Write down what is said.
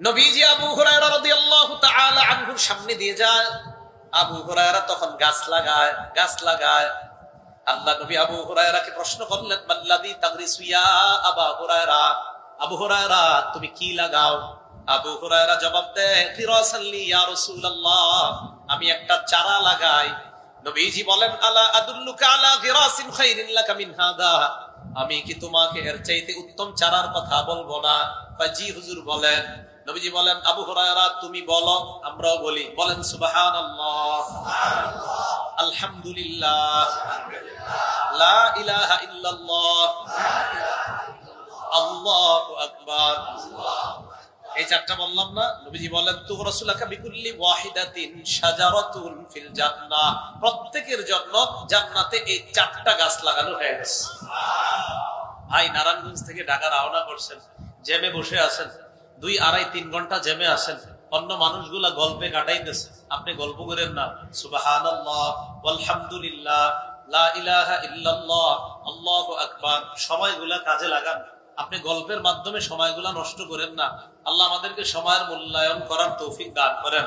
নবীজি আবু হুরায়রা রাদিয়াল্লাহু তাআলা আনহুর সামনে দিয়ে যায়। আবু হুরায়রা তখন গাছ লাগায়। আল্লাহ নবী আবু হুরায়রাকে প্রশ্ন করলেন, মাল্লাযী তাগরিসু ইয়া আবা হুরায়রা, আবু হুরায়রা তুমি কি লাগাও? আবু হুরায়রা জবাব দেয়, ফিরাসাল্লি ইয়া রাসূলুল্লাহ, আমি একটা চারা লাগাই। নবীজি বলেন, আলা আদুল্লুকা আলা ফিরাসিন খায়রিন লাকা মিন হাদা, আমি কি তোমাকে এর চাইতে উত্তম চারার কথা বলবো না? জি হুজুর বলেন। নবীজি বলেন, আবু হুরায়রা তুমি বলো, আমরাও বলি, বলেন সুবহানাল্লাহ, আলহামদুলিল্লাহ, লা ইলাহা ইল্লাল্লাহ, আল্লাহু আকবার। এই চারটা বললাম না? নবীজি বলেন, তুগরাসুলাকা বিকুল্লি ওয়াহিদাতিন শাজারাতুন ফিল জান্নাহ, প্রত্যেকের জন্য জান্নাতে এই চারটা গাছ লাগানো হয়ে গেছে। ভাই নারায়ণগঞ্জ থেকে ঢাকা রওনা করছেন, জ্যামে বসে আছেন, 2-2.5-3 ঘন্টা জ্যামে আছেন, অন্য মানুষগুলা গল্পে কাটাইতেছে, আপনি গল্প করেন না। সুবহানাল্লাহ, আলহামদুলিল্লাহ, লা ইলাহা ইল্লাল্লাহ, আল্লাহু আকবার, সময়গুলা কাজে লাগান। আপনি গল্পের মাধ্যমে সময়গুলা নষ্ট করেন না। আল্লাহ আমাদেরকে সময়ের মূল্যায়ন করার তৌফিক দান করেন।